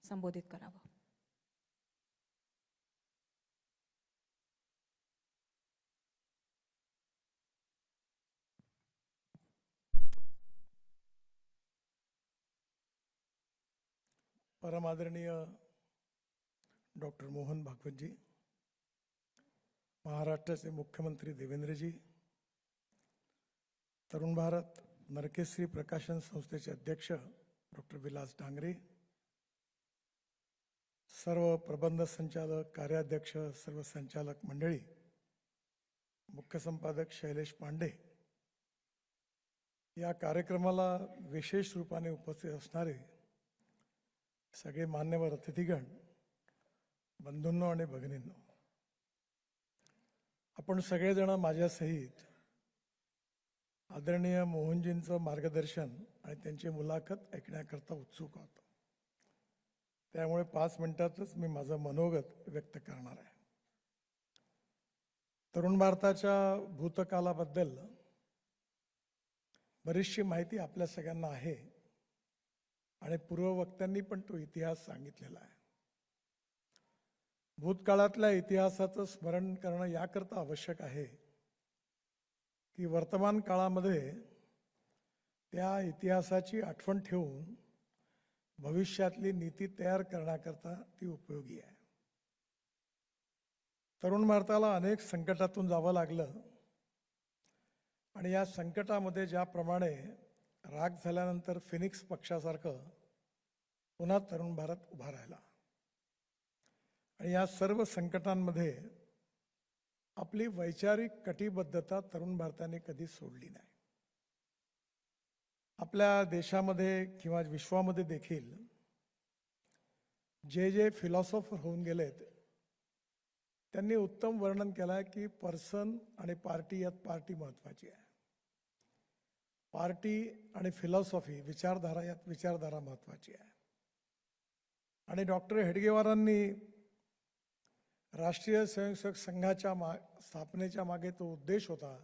संबोधित करावं. परमादरणीय डॉक्टर मोहन भागवतजी, महाराष्ट्राचे मुख्यमंत्री देवेंद्रजी, तरुण भारत नरकेसरी प्रकाशन संस्थेचे अध्यक्ष डॉक्टर विलास डांगरे, सर्व प्रबंध संचालक, कार्याध्यक्ष, सर्व संचालक मंडळी, मुख्य संपादक शैलेश पांडे, या कार्यक्रमाला विशेष रूपाने उपस्थित असणारे सगळे मान्यवर अतिथीगण, बंधूंनो आणि भगिनींनो, आपण सगळेजण माझ्यासहित आदरणीय मोहनजींचं मार्गदर्शन आणि त्यांची मुलाखत ऐकण्याकरता उत्सुक आहोत. त्यामुळे 5 मिनिटातच मी माझं मनोगत व्यक्त करणार आहे. तरुण भारताच्या भूतकालाबद्दल बरीचशी माहिती आपल्या सगळ्यांना आहे आणि पूर्ववक्त्यांनी पण तो इतिहास सांगितलेला आहे. भूतकाळातल्या इतिहासाचं स्मरण करणं याकरता आवश्यक आहे की वर्तमान काळामध्ये त्या इतिहासाची आठवण ठेवून भविष्यातली नीती तयार करण्याकरता ती उपयोगी आहे. तरुण भारताला अनेक संकटातून जावं लागलं आणि या संकटामध्ये ज्याप्रमाणे राग झाल्यानंतर फिनिक्स पक्षासारखं पुन्हा तरुण भारत उभा राहिला आणि या सर्व संकटांमध्ये आपली वैचारिक कटिबद्धता तरुण भारताने कधी सोडली नाही. आपल्या देशामध्ये किंवा विश्वामध्ये देखील जे फिलॉसॉफर होऊन गेलेत त्यांनी उत्तम वर्णन केलं आहे की पर्सन आणि पार्टी यात पार्टी महत्त्वाची आहे. पार्टी आणि फिलॉसॉफी, विचारधारा यात विचारधारा महत्त्वाची आहे. आणि डॉक्टर हेडगेवारांनी राष्ट्रीय स्वयंसेवक संघाच्या स्थापनेच्या मागे तो उद्देश होता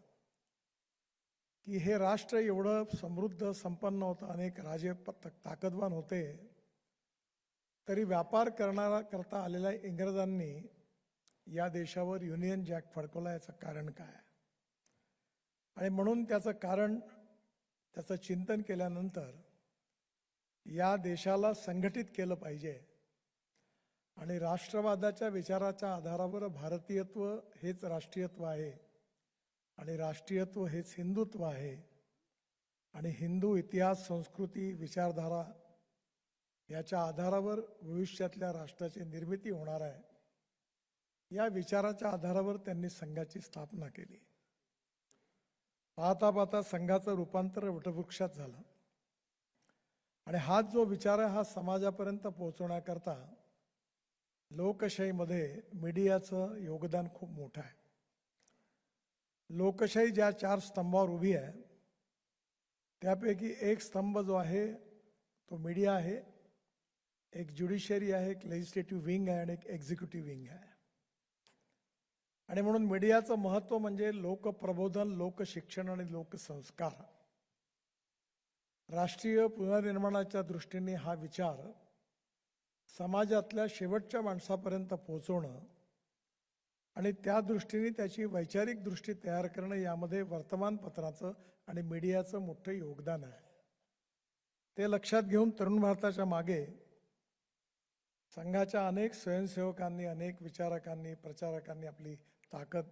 की हे राष्ट्र एवढं समृद्ध संपन्न होतं, अनेक राजे ताकदवान होते, तरी व्यापार करता आलेल्या इंग्रजांनी या देशावर युनियन जॅक फडकवला. याचं कारण काय? आणि म्हणून त्याचं चिंतन केल्यानंतर या देशाला संघटित केलं पाहिजे आणि राष्ट्रवादाच्या विचाराच्या आधारावर भारतीयत्व हेच राष्ट्रीयत्व आहे आणि राष्ट्रीयत्व हेच हिंदुत्व आहे आणि हिंदू इतिहास, संस्कृती, विचारधारा याच्या आधारावर भविष्यातल्या राष्ट्राची निर्मिती होणार आहे. या विचाराच्या आधारावर त्यांनी संघाची स्थापना केली. पाहता पाहता संघाचं रूपांतर वटवृक्षात झालं आणि हाच जो विचार आहे हा समाजापर्यंत पोहोचवण्याकरता लोकशाहीमध्ये मीडियाचं योगदान खूप मोठं आहे. लोकशाही ज्या 4 स्तंभावर उभी आहे त्यापैकी एक स्तंभ जो आहे तो मीडिया आहे, एक ज्युडिशरी आहे, एक लेजिस्लेटिव्ह विंग आहे आणि एक एक्झिक्युटिव्ह विंग आहे. आणि म्हणून मीडियाचं महत्त्व म्हणजे लोकप्रबोधन, लोकशिक्षण आणि लोकसंस्कार. राष्ट्रीय पुनर्निर्माणाच्या दृष्टीने हा विचार समाजातल्या शेवटच्या माणसापर्यंत पोहोचवणं आणि त्या दृष्टीने त्याची वैचारिक दृष्टी तयार करणं यामध्ये वर्तमानपत्राचं आणि मीडियाचं मोठं योगदान आहे. ते लक्षात घेऊन तरुण भारताच्या मागे संघाच्या अनेक स्वयंसेवकांनी, अनेक विचारकांनी, प्रचारकांनी आपली ताकद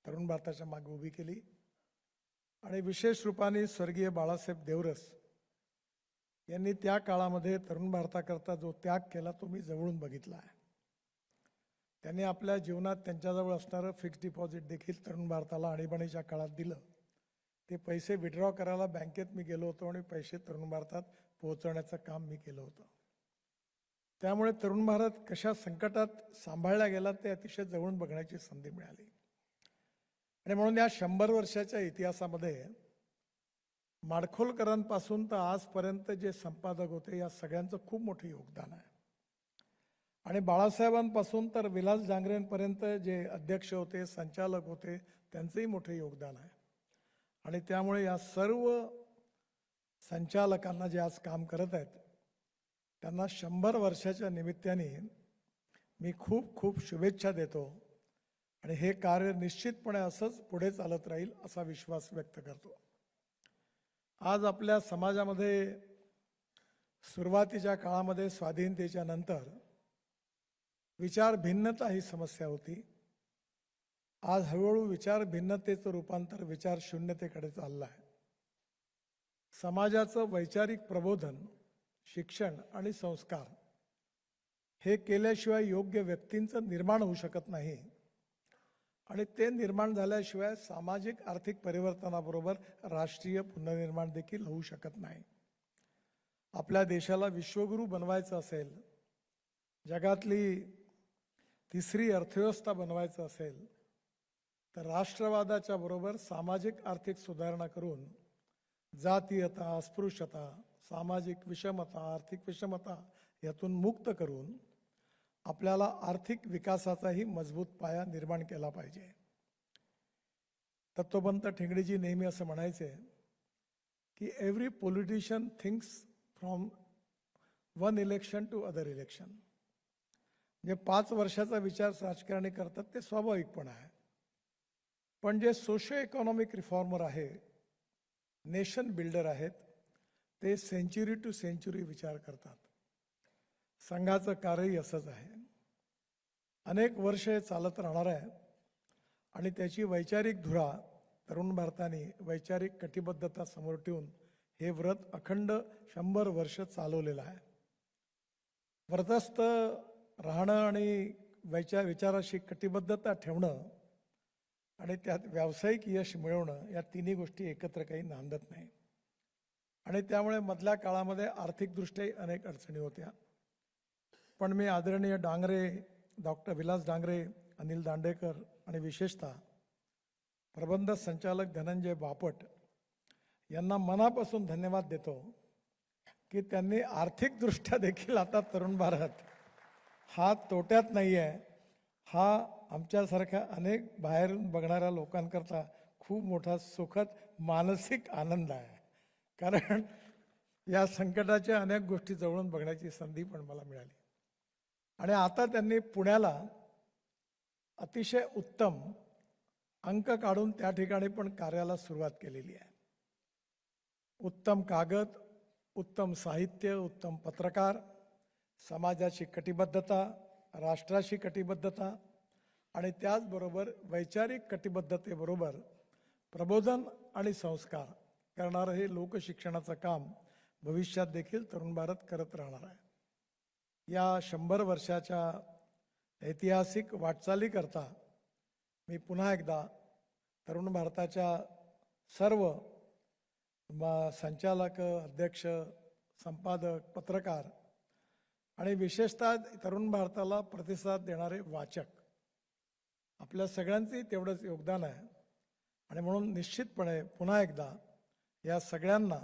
तरुण भारताच्या मागे उभी केली आणि विशेष रूपाने स्वर्गीय बाळासाहेब देवरस यांनी त्या काळामध्ये तरुण भारताकरता जो त्याग केला तो मी जवळून बघितला आहे. त्यांनी आपल्या जीवनात त्यांच्याजवळ असणारं फिक्स्ड डिपॉझिट देखील तरुण भारताला आणीबाणीच्या काळात दिलं. ते पैसे विड्रॉ करायला बँकेत मी गेलो होतो आणि पैसे तरुण भारतात पोहोचवण्याचं काम मी केलं होतं. त्यामुळे तरुण भारत कशा संकटात सांभाळला गेला ते अतिशय जवळून बघण्याची संधी मिळाली. आणि म्हणून या 100 वर्षाच्या इतिहासामध्ये माडखोलकरांपासून तर आजपर्यंत जे संपादक होते या सगळ्यांचं खूप मोठं योगदान आहे. आणि बाळासाहेबांपासून तर विलास डांगरेंपर्यंत जे अध्यक्ष होते, संचालक होते, त्यांचंही मोठं योगदान आहे. आणि त्यामुळे या सर्व संचालकांना जे आज काम करत आहेत त्यांना 100 वर्षाच्या निमित्ताने मी खूप खूप शुभेच्छा देतो आणि हे कार्य निश्चितपणे असंच पुढे चालत राहील असा विश्वास व्यक्त करतो. आज आपल्या समाजामध्ये सुरुवातीच्या काळामध्ये स्वाधीनतेच्या नंतर विचार भिन्नता ही समस्या होती. आज हळूहळू विचार भिन्नतेचं रूपांतर विचार शून्यतेकडे चाललं आहे. समाजाचं वैचारिक प्रबोधन, शिक्षण आणि संस्कार हे केल्याशिवाय योग्य व्यक्तींचं निर्माण होऊ शकत नाही आणि ते निर्माण झाल्याशिवाय सामाजिक आर्थिक परिवर्तनाबरोबर राष्ट्रीय पुनर्निर्माण देखील होऊ शकत नाही. आपल्या देशाला विश्वगुरू बनवायचं असेल, जगातली तिसरी अर्थव्यवस्था बनवायचं असेल, तर राष्ट्रवादाच्या बरोबर सामाजिक आर्थिक सुधारणा करून जातीयता, अस्पृश्यता, सामाजिक विषमता, आर्थिक विषमता यातून मुक्त करून आपल्याला आर्थिक विकासाचाही मजबूत पाया निर्माण केला पाहिजे. तत्वबंत ठेंगडीजी नेहमी असं म्हणायचे की every politician thinks from one election to other election. म्हणजे 5 वर्षाचा विचार राजकारणी करतात ते स्वाभाविकपण आहे, पण जे सोशिओ इकॉनॉमिक रिफॉर्मर आहे, नेशन बिल्डर आहेत, ते सेंचुरी टू सेंचुरी विचार करतात. संघाचं कार्यही असंच आहे. अनेक वर्ष हे चालत राहणार आहे आणि त्याची वैचारिक धुरा तरुण भारताने वैचारिक कटिबद्धता समोर ठेवून हे व्रत अखंड 100 वर्ष चालवलेलं आहे. व्रतस्थ राहणं आणि विचाराशी कटिबद्धता ठेवणं आणि त्यात व्यावसायिक यश मिळवणं या तिन्ही गोष्टी एकत्र काही नांदत नाही आणि त्यामुळे मधल्या काळामध्ये आर्थिकदृष्ट्याही अनेक अडचणी होत्या. पण मी आदरणीय डांगरे, डॉक्टर विलास डांगरे, अनिल दांडेकर आणि विशेषतः प्रबंध संचालक धनंजय बापट यांना मनापासून धन्यवाद देतो की त्यांनी आर्थिकदृष्ट्या देखील आता तरुण भारत हा तोट्यात नाही आहे. हा आमच्यासारख्या अनेक बाहेरून बघणाऱ्या लोकांकरता खूप मोठा सुखद मानसिक आनंद आहे, कारण या संकटाच्या अनेक गोष्टी जवळून बघण्याची संधी पण मला मिळाली. आणि आता त्यांनी पुण्याला अतिशय उत्तम अंक काढून त्या ठिकाणी पण कार्याला सुरुवात केलेली आहे. उत्तम कागद, उत्तम साहित्य, उत्तम पत्रकार, समाजाची कटिबद्धता, राष्ट्राशी कटिबद्धता आणि त्याचबरोबर वैचारिक कटिबद्धतेबरोबर प्रबोधन आणि संस्कार करणारं हे लोकशिक्षणाचं काम भविष्यात देखील तरुण भारत करत राहणार आहे. या 100 वर्षाच्या ऐतिहासिक वाटचालीकरता मी पुन्हा एकदा तरुण भारताच्या सर्व संचालक, अध्यक्ष, संपादक, पत्रकार आणि विशेषतः तरुण भारताला प्रतिसाद देणारे वाचक आपल्या सगळ्यांचंही तेवढंच योगदान आहे आणि म्हणून निश्चितपणे पुन्हा एकदा या सगळ्यांना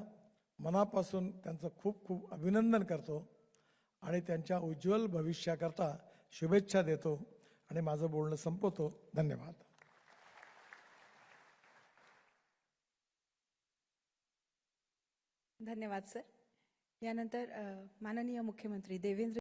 मनापासून त्यांचं खूप खूप अभिनंदन करतो आणि त्यांच्या उज्ज्वल भविष्याकरता शुभेच्छा देतो आणि माझं बोलणं संपवतो. धन्यवाद. धन्यवाद सर. यानंतर माननीय मुख्यमंत्री देवेंद्र